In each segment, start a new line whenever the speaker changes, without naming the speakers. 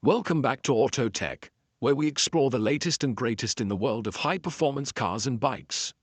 Welcome back to Auto Tech, where we explore the latest and greatest in the world of high-performance cars and bikes.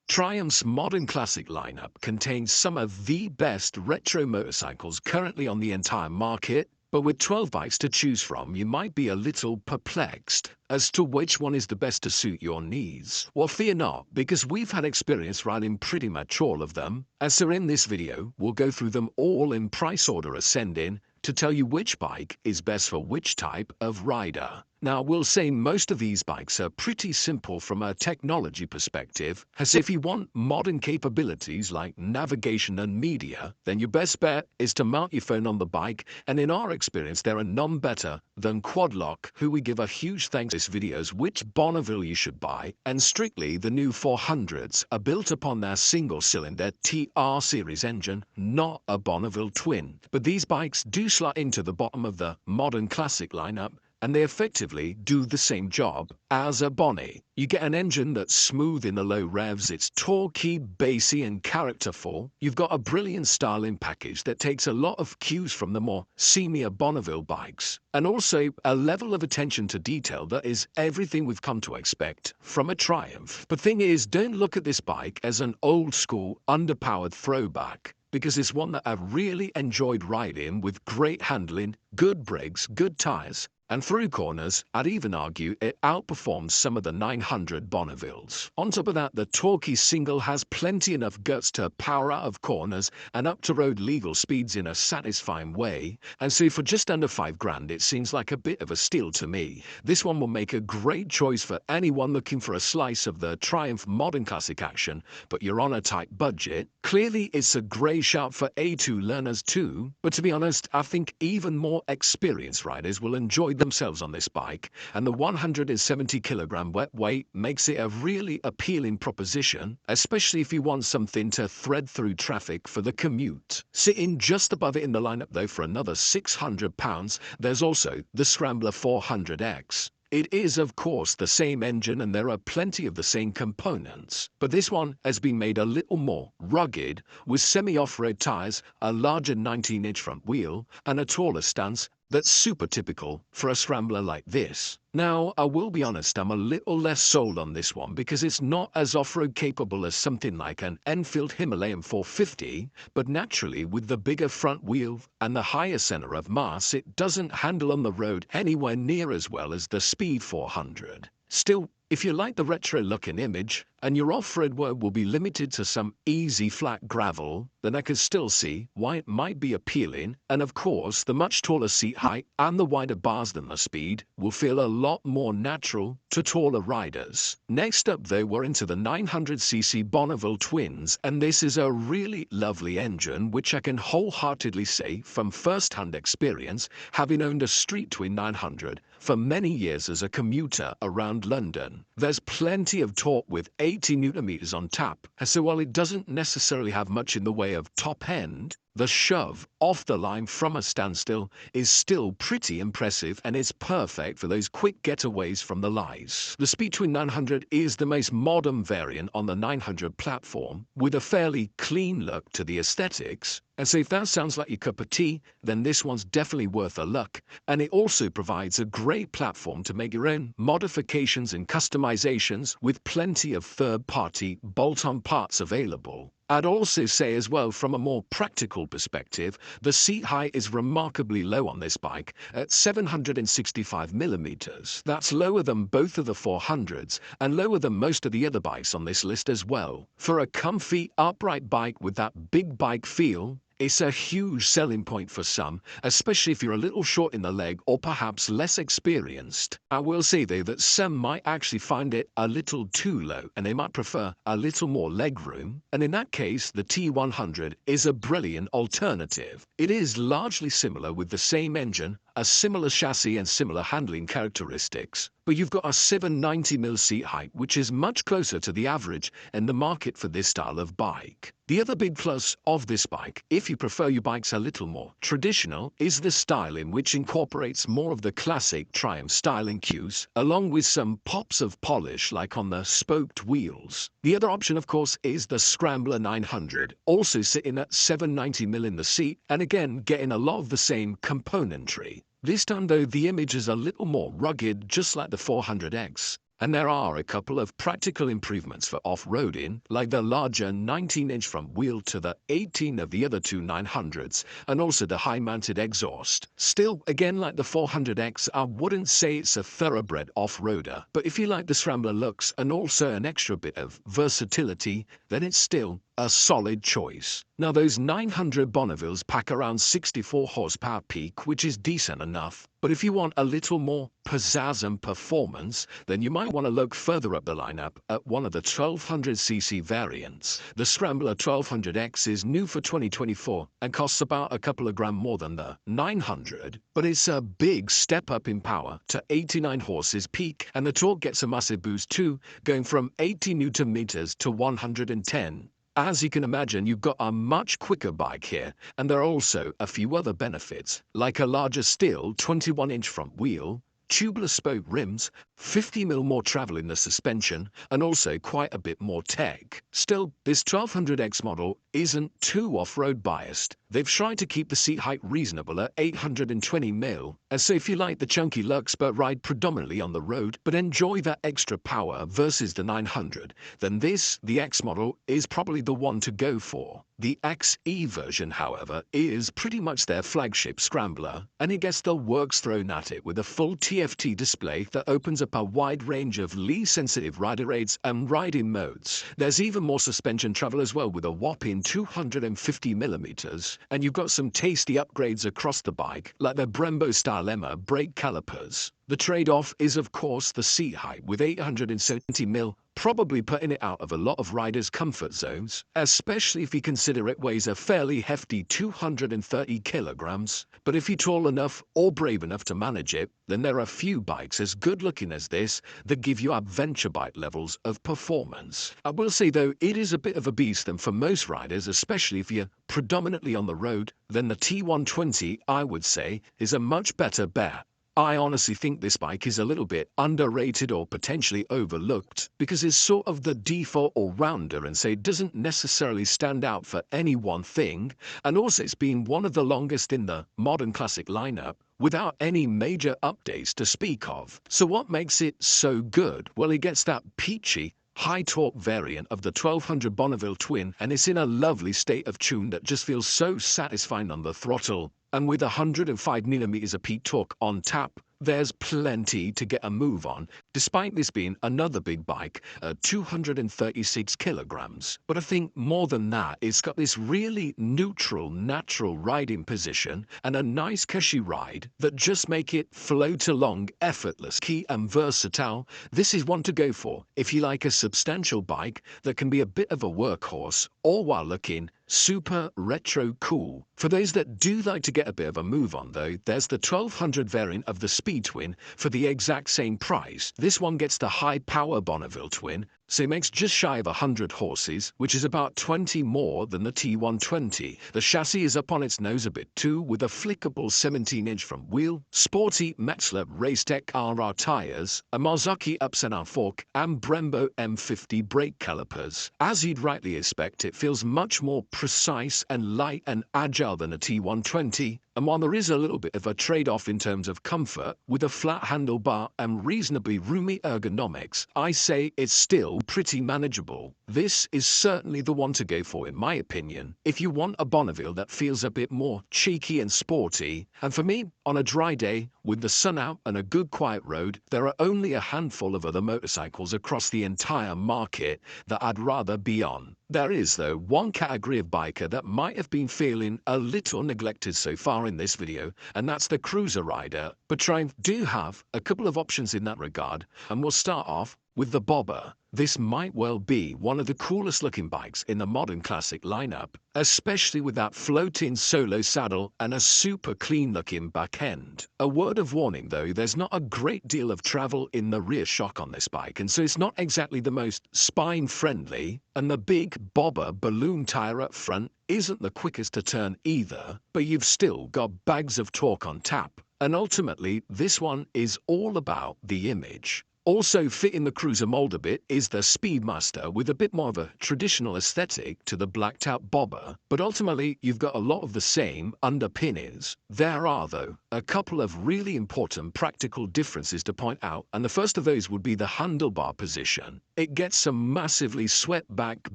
Triumph's modern classic lineup contains some of the best retro motorcycles currently on the entire market, but with 12 bikes to choose from, you might be a little perplexed as to which one is the best to suit your needs. Well, fear not, because we've had experience riding pretty much all of them, and so in this video, we'll go through them all in price order ascending to tell you which bike is best for which type of rider. Now, we'll say most of these bikes are pretty simple from a technology perspective, as if you want modern capabilities like navigation and media, then your best bet is to mount your phone on the bike, and in our experience there are none better than Quadlock, who we give a huge thanks to this video's which Bonneville you should buy, and strictly the new 400s are built upon their single-cylinder TR series engine, not a Bonneville twin. But these bikes do slot into the bottom of the modern classic lineup, and they effectively do the same job as a Bonnie. You get an engine that's smooth in the low revs, it's torquey, bassy, and characterful. You've got a brilliant styling package that takes a lot of cues from the more seamier Bonneville bikes, and also a level of attention to detail that is everything we've come to expect from a Triumph. But thing is, don't look at this bike as an old-school, underpowered throwback, because it's one that I've really enjoyed riding with great handling, good brakes, good tires, and through corners, I'd even argue it outperforms some of the 900 Bonnevilles. On top of that, the torquey single has plenty enough guts to power out of corners and up to road legal speeds in a satisfying way, and so for just under $5,000 it seems like a bit of a steal to me. This one will make a great choice for anyone looking for a slice of the Triumph modern classic action, but you're on a tight budget. Clearly it's a great shout for A2 learners too, but to be honest, I think even more experienced riders will enjoy themselves on this bike, and the 170-kilogram wet weight makes it a really appealing proposition, especially if you want something to thread through traffic for the commute. Sitting just above it in the lineup though for another £600, there's also the Scrambler 400X. It is, of course, the same engine and there are plenty of the same components, but this one has been made a little more rugged, with semi-off-road tires, a larger 19-inch front wheel, and a taller stance that's super typical for a Scrambler like this. Now, I will be honest, I'm a little less sold on this one because it's not as off-road capable as something like an Enfield Himalayan 450, but naturally with the bigger front wheel and the higher center of mass, it doesn't handle on the road anywhere near as well as the Speed 400. Still, if you like the retro look and image, and your off-road work will be limited to some easy flat gravel, then I can still see why it might be appealing, and of course the much taller seat height and the wider bars than the Speed will feel a lot more natural to taller riders. Next up though, we're into the 900cc Bonneville twins, and this is a really lovely engine which I can wholeheartedly say from first-hand experience, having owned a street twin 900 for many years as a commuter around London. There's plenty of torque with 80 Newton meters on tap, and so while it doesn't necessarily have much in the way of top end, the shove off the line from a standstill is still pretty impressive and is perfect for those quick getaways from the lies. The Speed Twin 900 is the most modern variant on the 900 platform, with a fairly clean look to the aesthetics, and so if that sounds like your cup of tea, then this one's definitely worth a look, and it also provides a great platform to make your own modifications and customizations with plenty of third-party bolt-on parts available. I'd also say as well, from a more practical perspective, the seat height is remarkably low on this bike at 765 millimeters. That's lower than both of the 400s and lower than most of the other bikes on this list as well. For a comfy, upright bike with that big bike feel, it's a huge selling point for some, especially if you're a little short in the leg or perhaps less experienced. I will say though that some might actually find it a little too low and they might prefer a little more legroom, and in that case the T100 is a brilliant alternative. It is largely similar with the same engine, a similar chassis and similar handling characteristics, but you've got a 790mm seat height, which is much closer to the average in the market for this style of bike. The other big plus of this bike, if you prefer your bikes a little more traditional, is the styling, which incorporates more of the classic Triumph styling cues, along with some pops of polish like on the spoked wheels. The other option, of course, is the Scrambler 900, also sitting at 790mm in the seat, and again getting a lot of the same componentry. This time though, the image is a little more rugged, just like the 400X. And there are a couple of practical improvements for off-roading, like the larger 19-inch front wheel to the 18 of the other two 900s, and also the high-mounted exhaust. Still, again like the 400X, I wouldn't say it's a thoroughbred off-roader, but if you like the scrambler looks and also an extra bit of versatility, then it's still a solid choice. Now those 900 Bonnevilles pack around 64 horsepower peak, which is decent enough, but if you want a little more pizzazz and performance, then you might want to look further up the lineup at one of the 1200cc variants. The Scrambler 1200X is new for 2024 and costs about a couple of grand more than the 900, but it's a big step up in power to 89 horses peak, and the torque gets a massive boost too, going from 80 newton meters to 110. As you can imagine, you've got a much quicker bike here, and there are also a few other benefits, like a larger steel 21-inch front wheel, tubeless spoke rims, 50mm more travel in the suspension, and also quite a bit more tech. Still, this 1200X model isn't too off-road biased. They've tried to keep the seat height reasonable at 820mm, and so if you like the chunky looks but ride predominantly on the road but enjoy that extra power versus the 900, then this, the X model, is probably the one to go for. The XE version, however, is pretty much their flagship scrambler, and it gets the works thrown at it with a full TFT display that opens up a wide range of lead-sensitive rider aids and riding modes. There's even more suspension travel as well with a whopping 250mm, and you've got some tasty upgrades across the bike, like the Brembo-style Emma brake calipers. The trade-off is of course the seat height with 870mm, probably putting it out of a lot of riders' comfort zones, especially if you consider it weighs a fairly hefty 230 kilograms. But if you're tall enough or brave enough to manage it, then there are few bikes as good looking as this that give you adventure bike levels of performance. I will say though, it is a bit of a beast, and for most riders, especially if you're predominantly on the road, then the T120, I would say, is a much better bet. I honestly think this bike is a little bit underrated or potentially overlooked because it's sort of the default all-rounder, and so it doesn't necessarily stand out for any one thing, and also it's been one of the longest in the modern classic lineup without any major updates to speak of. So what makes it so good? Well, it gets that peachy high-torque variant of the 1200 Bonneville twin, and it's in a lovely state of tune that just feels so satisfying on the throttle. And with 105mm of peak torque on tap, there's plenty to get a move on, despite this being another big bike at 236 kilograms. But I think more than that, it's got this really neutral, natural riding position and a nice cushy ride that just make it float along effortless. Key and versatile, this is one to go for if you like a substantial bike that can be a bit of a workhorse, all while looking super retro cool. For those that do like to get a bit of a move on though, there's the 1200 variant of the Speed Twin for the exact same price. This one gets the high power Bonneville twin, so it makes just shy of 100 horses, which is about 20 more than the T120. The chassis is up on its nose a bit too, with a flickable 17-inch front wheel, sporty Metzler Racetech RR tires, a Marzocchi upside-down fork, and Brembo M50 brake calipers. As you'd rightly expect, it feels much more precise and light and agile than a T120, and while there is a little bit of a trade-off in terms of comfort, with a flat handlebar and reasonably roomy ergonomics, I say it's still pretty manageable. This is certainly the one to go for in my opinion, if you want a Bonneville that feels a bit more cheeky and sporty. And for me, on a dry day, with the sun out and a good quiet road, there are only a handful of other motorcycles across the entire market that I'd rather be on. There is, though, one category of biker that might have been feeling a little neglected so far in this video, and that's the cruiser rider. But Triumph do have a couple of options in that regard, and we'll start off with the Bobber. This might well be one of the coolest looking bikes in the modern classic lineup, especially with that floating solo saddle and a super clean looking back end. A word of warning though, there's not a great deal of travel in the rear shock on this bike, and so it's not exactly the most spine friendly, and the big Bobber balloon tire up front isn't the quickest to turn either, but you've still got bags of torque on tap. And ultimately, this one is all about the image. Also fitting the cruiser mold a bit is the Speedmaster with a bit more of a traditional aesthetic to the blacked out bobber, but ultimately you've got a lot of the same underpinnings. There are, though, a couple of really important practical differences to point out, and the first of those would be the handlebar position. It gets some massively swept-back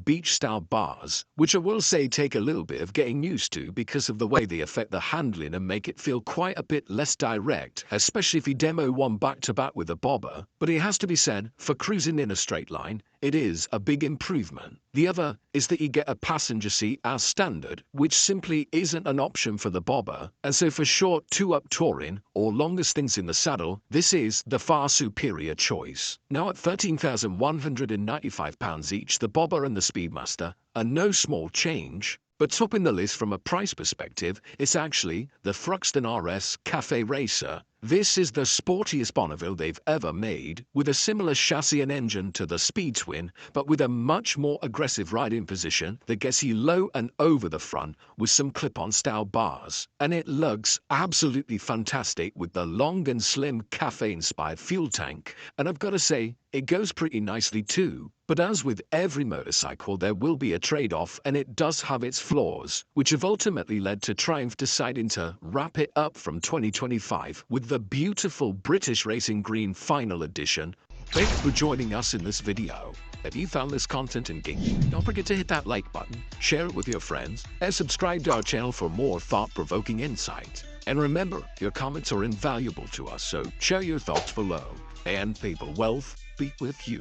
beach-style bars, which I will say take a little bit of getting used to because of the way they affect the handling and make it feel quite a bit less direct, especially if you demo one back-to-back with a bobber. But it has to be said, for cruising in a straight line, it is a big improvement. The other is that you get a passenger seat as standard, which simply isn't an option for the bobber, and so for short two-up touring or longer stints in the saddle, this is the far superior choice. Now at £13,195 each, the bobber and the Speedmaster are no small change. But topping the list from a price perspective, it's actually the Thruxton RS Cafe Racer. This is the sportiest Bonneville they've ever made, with a similar chassis and engine to the Speed Twin, but with a much more aggressive riding position that gets you low and over the front with some clip-on style bars. And it looks absolutely fantastic with the long and slim cafe-inspired fuel tank, and I've got to say, it goes pretty nicely too. But as with every motorcycle, there will be a trade-off, and it does have its flaws, which have ultimately led to Triumph deciding to wrap it up from 2025 with the beautiful British Racing Green Final Edition. Thanks for joining us in this video. If you found this content engaging, don't forget to hit that like button, share it with your friends, and subscribe to our channel for more thought-provoking insight. And remember, your comments are invaluable to us, so share your thoughts below. And people, wealth be with you.